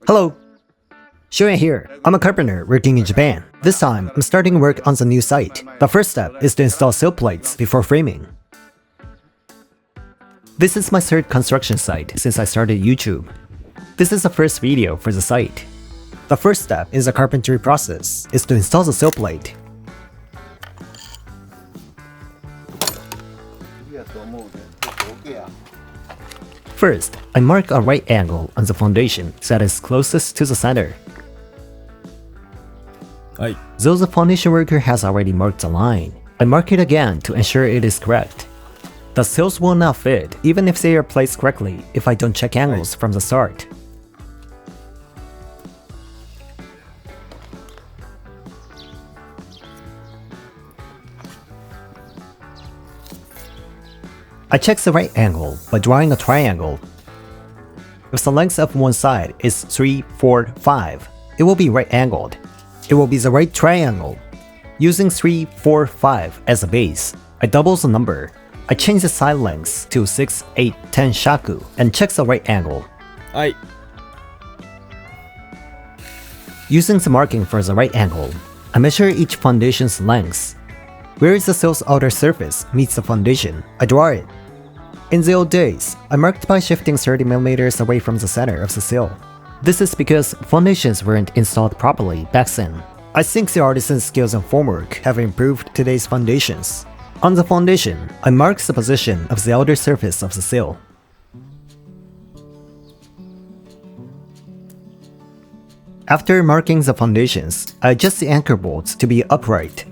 Hello! Shoyan here. I'm a carpenter working in Japan. This time, I'm starting work on some new site. The first step is to install sill plates before framing. This is my third construction site since I started YouTube. This is the first video for the site. The first step in the carpentry process is to install the sill plate. First, I mark a right angle on the foundation that is closest to the center. Though the foundation worker has already marked the line, I mark it again to ensure it is correct. The sills will not fit even if they are placed correctly if I don't check angles from the start. I check the right angle by drawing a triangle. If the length of one side is 3, 4, 5, it will be right-angled. It will be the right triangle. Using 3, 4, 5 as a base, I double the number. I change the side lengths to 6, 8, 10 shaku and check the right angle. Using the marking for the right angle, I measure each foundation's length. Where is the sill's outer surface meets the foundation, I draw it. In the old days, I marked by shifting 30mm away from the center of the sill. This is because foundations weren't installed properly back then. I think the artisan's skills and formwork have improved today's foundations. On the foundation, I mark the position of the outer surface of the sill. After marking the foundations, I adjust the anchor bolts to be upright.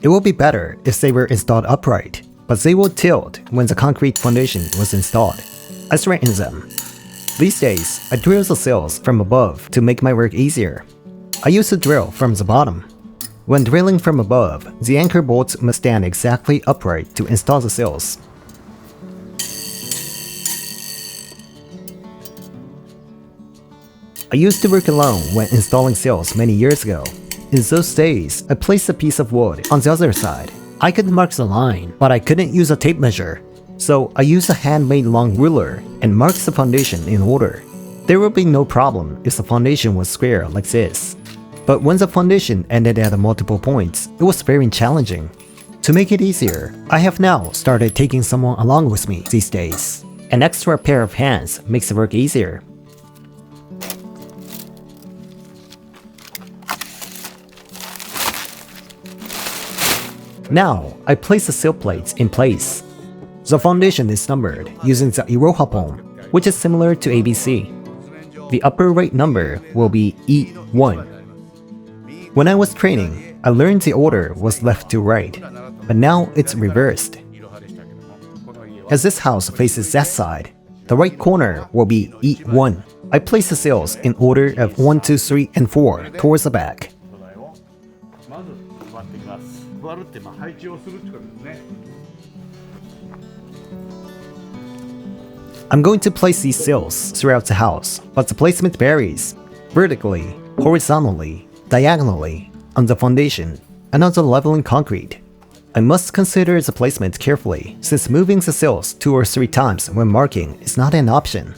It will be better if they were installed upright, but they will tilt when the concrete foundation was installed. I straighten them. These days, I drill the sills from above to make my work easier. I use a drill from the bottom. When drilling from above, the anchor bolts must stand exactly upright to install the sills. I used to work alone when installing sills many years ago. In those days, I placed a piece of wood on the other side. I could mark the line, but I couldn't use a tape measure. So I used a handmade long ruler and marked the foundation in order. There would be no problem if the foundation was square like this. But when the foundation ended at multiple points, it was very challenging. To make it easier, I have now started taking someone along with me these days. An extra pair of hands makes the work easier. Now, I place the sill plates in place. The foundation is numbered using the Irohapon, which is similar to ABC. The upper right number will be E1. When I was training, I learned the order was left to right, but now it's reversed. As this house faces that side, the right corner will be E1. I place the sills in order of 1, 2, 3, and 4 towards the back. I'm going to place these sills throughout the house, but the placement varies vertically, horizontally, diagonally, on the foundation, and on the leveling concrete. I must consider the placement carefully, since moving the sills 2 or 3 times when marking is not an option.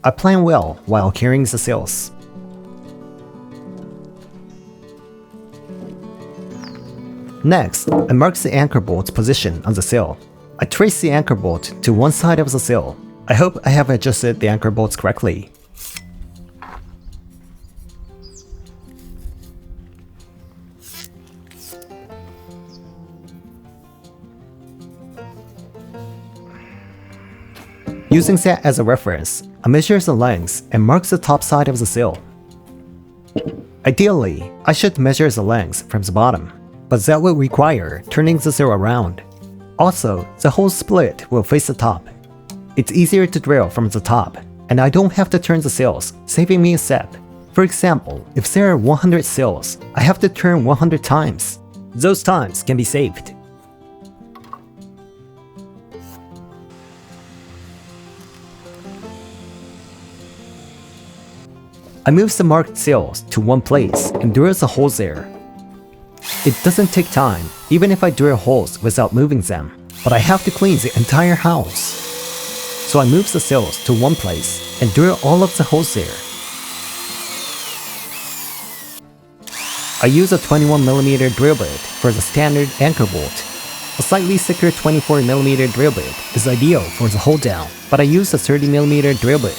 I plan well while carrying the sills. Next, I mark the anchor bolt's position on the sill. I trace the anchor bolt to one side of the sill. I hope I have adjusted the anchor bolts correctly. Using that as a reference, I measure the length and mark the top side of the sill. Ideally, I should measure the length from the bottom, but that will require turning the sill around. Also, the whole split will face the top. It's easier to drill from the top, and I don't have to turn the sills, saving me a step. For example, if there are 100 sills, I have to turn 100 times. Those times can be saved. I move the marked sills to one place and drill the holes there. It doesn't take time, even if I drill holes without moving them, but I have to clean the entire house. So I move the sills to one place and drill all of the holes there. I use a 21mm drill bit for the standard anchor bolt. A slightly thicker 24mm drill bit is ideal for the hold down, but I use a 30mm drill bit.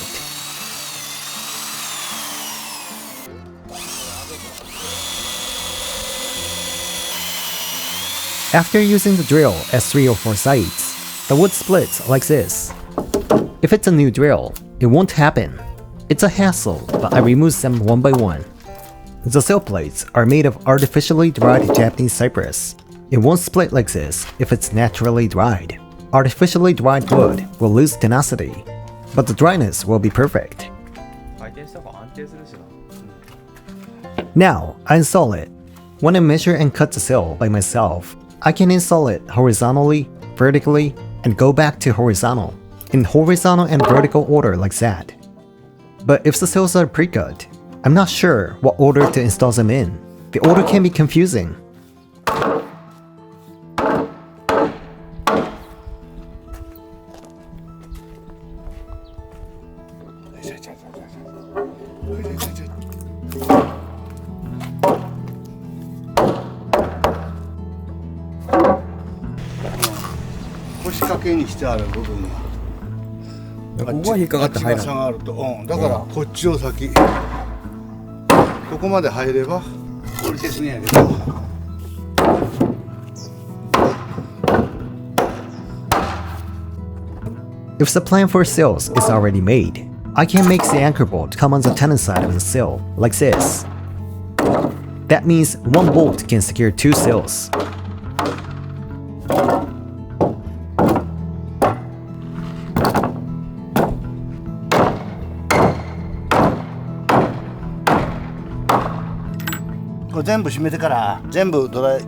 After using the drill at 3 or 4 sites, the wood splits like this. If it's a new drill, it won't happen. It's a hassle, but I remove them one by one. The sill plates are made of artificially dried Japanese cypress. It won't split like this if it's naturally dried. Artificially dried wood will lose tenacity, but the dryness will be perfect. Now, I install it. When I measure and cut the sill by myself, I can install it horizontally, vertically, and go back to horizontal, in horizontal and vertical order like that. But if the sills are pre-cut, I'm not sure what order to install them in. The order can be confusing. If the plan for sills is already made, I can make the anchor bolt come on the tenon side of the sill, like this. That means one bolt can secure 2 sills. This 全部閉めてから全部ドライ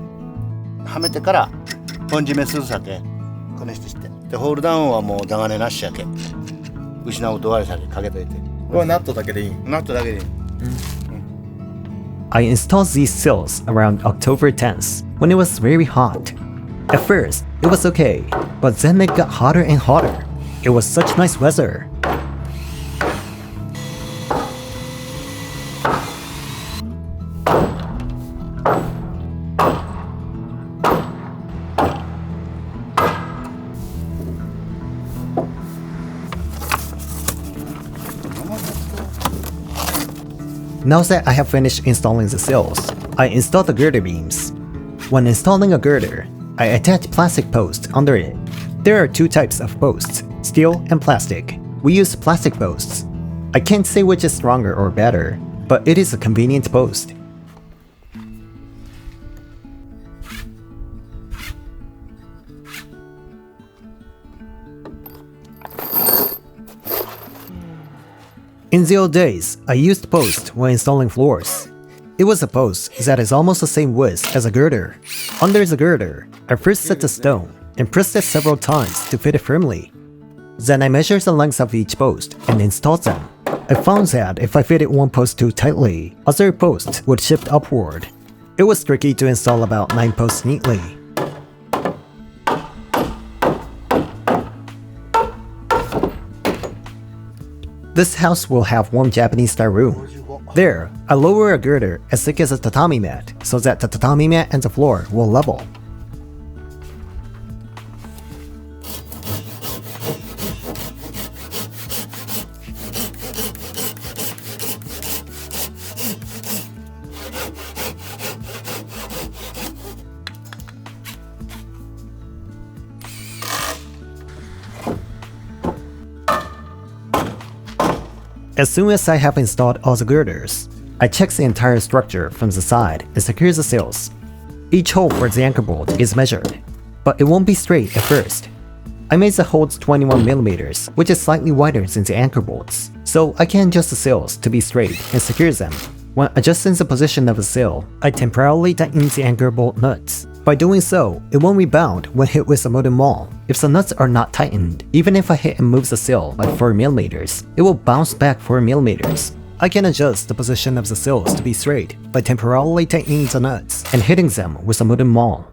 はめてから本締めするさけこの人してでホールダウンはもうダガネなしやけ失うと割れさけかけといてこれはナットだけでいいナットだけでいい、I installed these sills around October 10th when it was very hot. At first, it was okay, but then it got hotter and hotter. It was such nice weather. Now that I have finished installing the sills, I installed the girder beams. When installing a girder, I attach plastic posts under it. There are 2 types of posts, steel and plastic. We use plastic posts. I can't say which is stronger or better, but it is a convenient post. In the old days, I used posts when installing floors. It was a post that is almost the same width as a girder. Under the girder, I first set the stone and pressed it several times to fit it firmly. Then I measured the length of each post and installed them. I found that if I fitted one post too tightly, other posts would shift upward. It was tricky to install about 9 posts neatly. This house will have one Japanese-style room. There, I lower a girder as thick as a tatami mat so that the tatami mat and the floor will level. As soon as I have installed all the girders, I check the entire structure from the side and secure the sills. Each hole for the anchor bolt is measured, but it won't be straight at first. I made the holes 21mm, which is slightly wider than the anchor bolts, so I can adjust the sills to be straight and secure them. When adjusting the position of the sill, I temporarily tighten the anchor bolt nuts. By doing so, it won't rebound when hit with a wooden wall. If the nuts are not tightened, even if I hit and move the sill by 4mm, it will bounce back 4mm. I can adjust the position of the sills to be straight by temporarily tightening the nuts and hitting them with a wooden maul.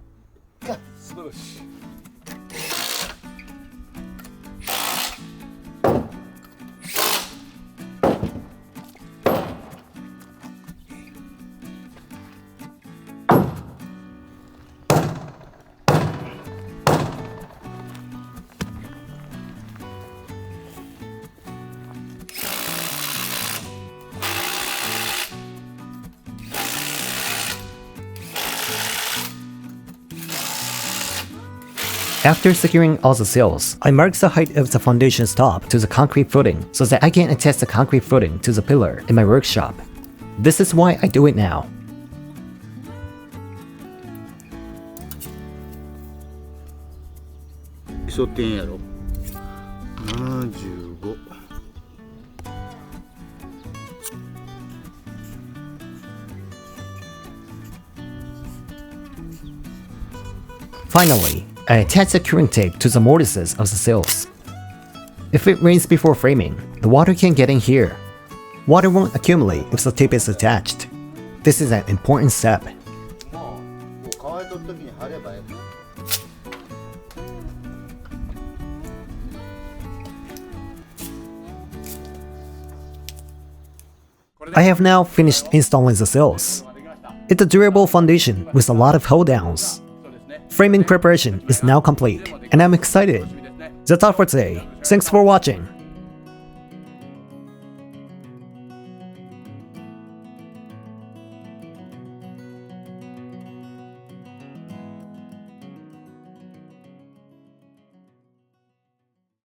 After securing all the sills, I marked the height of the foundation's top to the concrete footing so that I can attach the concrete footing to the pillar in my workshop. This is why I do it now. Finally, I attach the curing tape to the mortises of the sills. If it rains before framing, the water can get in here. Water won't accumulate if the tape is attached. This is an important step. I have now finished installing the sills. It's a durable foundation with a lot of hold downs. Framing preparation is now complete, and I'm excited. That's all for today. Thanks for watching.